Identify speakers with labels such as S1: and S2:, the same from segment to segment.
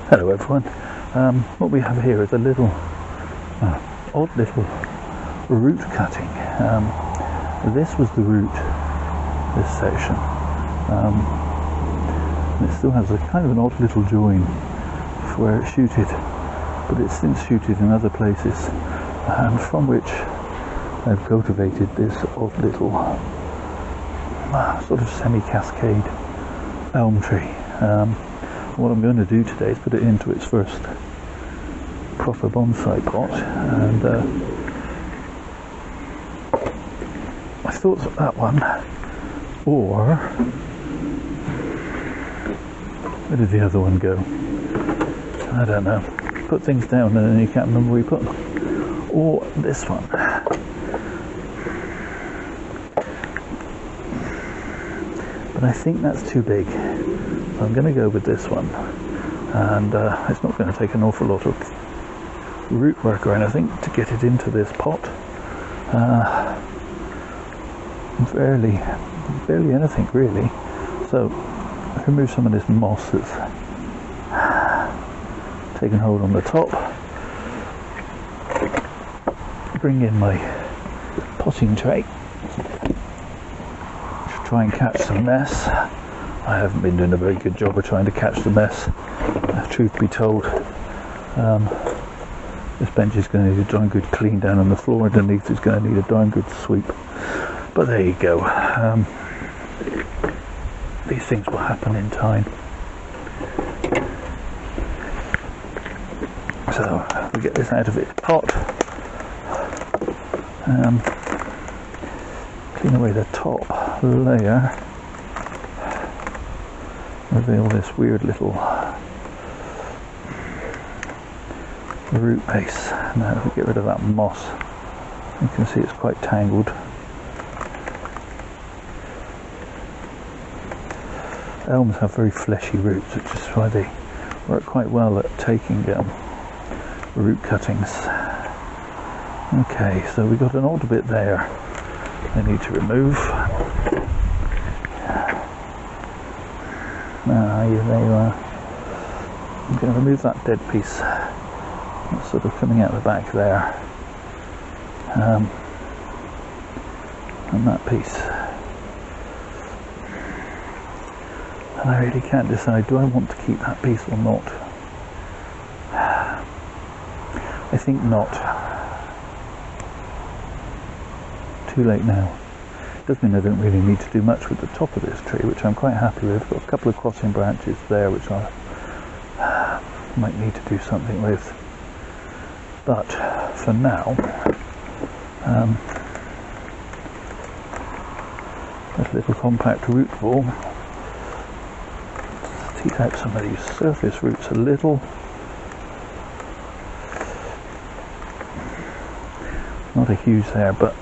S1: Hello everyone. What we have here is a little odd little root cutting. This was the root, this section. It still has a kind of an odd little join where it's shooted, but it's since shooted in other places, and from which I've cultivated this odd little sort of semi-cascade elm tree. What I'm going to do today is put it into its first proper bonsai pot, and I thought that one, or where did the other one go? I don't know. Put things down and then you can't remember where you put them. Or this one. But I think that's too big. So I'm going to go with this one. And it's not going to take an awful lot of root work or anything to get it into this pot. Barely anything really. So I remove some of this moss that's taken hold on the top. Bring in my potting tray to try and catch some mess. I haven't been doing a very good job of trying to catch the mess, truth be told. This bench is going to need a darn good clean down, on the floor underneath is going to need a darn good sweep. But there you go. These things will happen in time. So we get this out of its pot. Clean away the top layer. Reveal this weird little root base. Now if we get rid of that moss, you can see it's quite tangled. Elms have very fleshy roots, which is why they work quite well at taking root cuttings. Okay, so we've got an odd bit there I need to remove. There you are. I'm going to remove that dead piece that's sort of coming out the back there, and that piece. And I really can't decide, do I want to keep that piece or not? I think not. Too late now. Doesn't mean I don't really need to do much with the top of this tree, which I'm quite happy with. I've got a couple of crossing branches there which I might need to do something with. But for now, this little compact root ball, tease out some of these surface roots a little. Not a huge there, but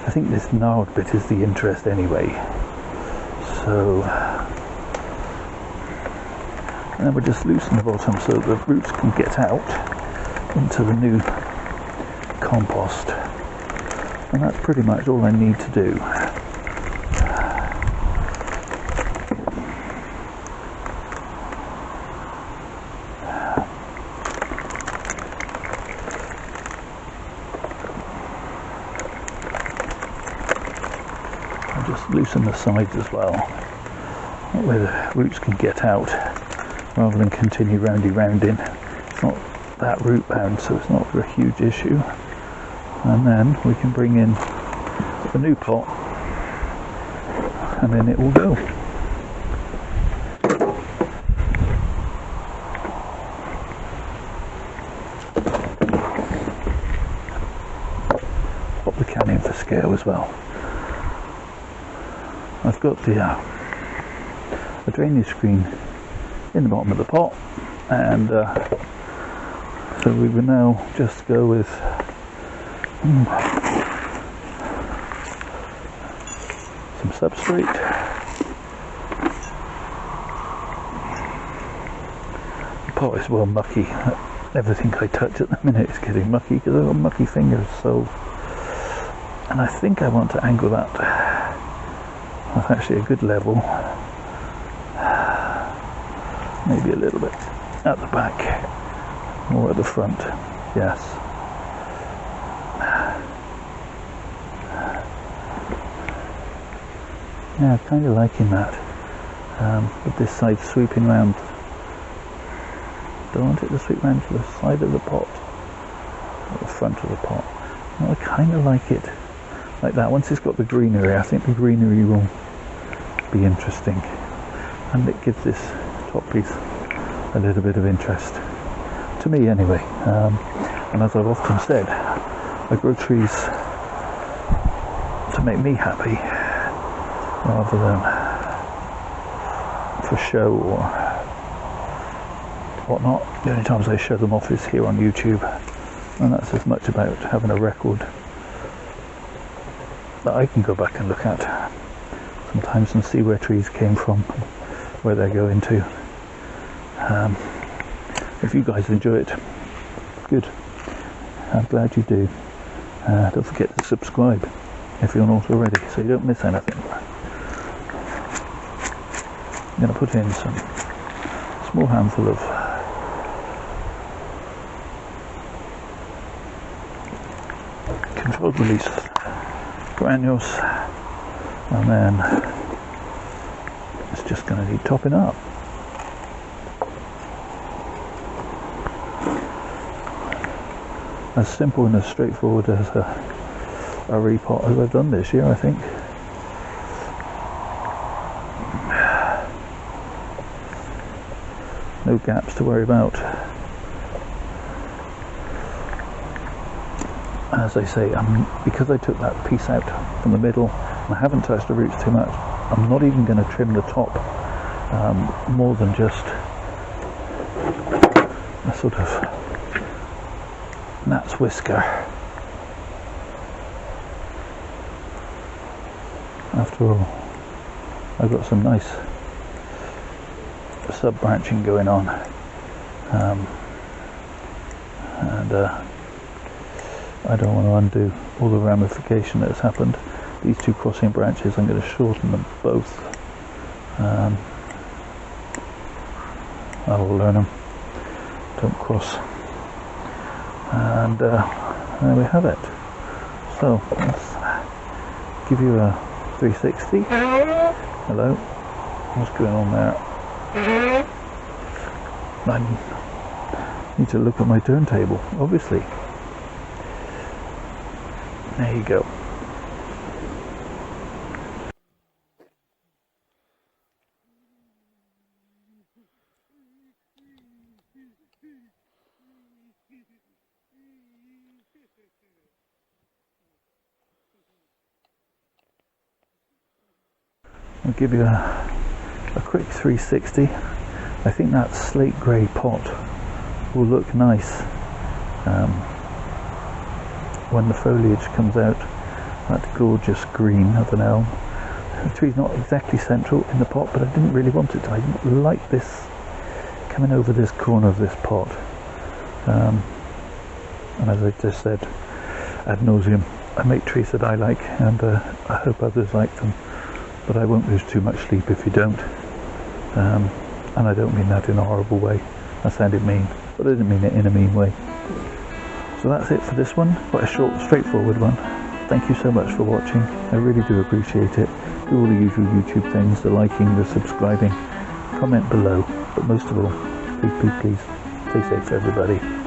S1: I think this gnarled bit is the interest anyway. So, and then we'll just loosen the bottom so the roots can get out into the new compost. And that's pretty much all I need to do. Just loosen the sides as well, where the roots can get out rather than continue rounding. It's not that root bound, so it's not a huge issue. And then we can bring in the new pot, and then it will go. Pop the can in for scale as well. I've got the drainage screen in the bottom of the pot, and so we will now just go with some substrate. The pot is well mucky. Everything I touch at the minute is getting mucky because I've got mucky fingers, so, and I think I want to angle that. That's actually a good level, maybe a little bit at the back or at the front. Yes. Yeah, kind of liking that. With this side sweeping round. Don't want it to sweep round to the side of the pot, or the front of the pot. Well, I kind of like it like that. Once it's got the greenery, I think the greenery will be interesting, and it gives this top piece a little bit of interest to me anyway. And as I've often said, I grow trees to make me happy rather than for show or whatnot. The only times I show them off is here on YouTube, and that's as much about having a record that I can go back and look at sometimes and see where trees came from, where they're going to. If you guys enjoy it, good. I'm glad you do. Don't forget to subscribe if you're not already, so you don't miss anything. I'm going to put in some small handful of controlled release granules, and then it's just going to need topping up. As simple and as straightforward as a repot as I've done this year, I think. No gaps to worry about. As I say, because I took that piece out from the middle and I haven't touched the roots too much, I'm not even going to trim the top more than just a sort of gnat's whisker. After all, I've got some nice sub-branching going on, and I don't want to undo all the ramification that has happened. These two crossing branches, I'm going to shorten them both. I will learn them, don't cross, and there we have it. So let's give you a 360. Hello, what's going on there? I need to look at my turntable, obviously. There you go. I'll give you a quick 360. I think that slate grey pot will look nice when the foliage comes out, that gorgeous green of an elm. The tree's not exactly central in the pot, but I didn't really want it to. I like this coming over this corner of this pot. And as I just said ad nauseum, I make trees that I like, and I hope others like them, but I won't lose too much sleep if you don't. And I don't mean that in a horrible way. That sounded mean, but I didn't mean it in a mean way. So that's it for this one. Quite a short, straightforward one. Thank you so much for watching. I really do appreciate it. Do all the usual YouTube things, the liking, the subscribing, comment below. But most of all, please, please, please, stay safe everybody.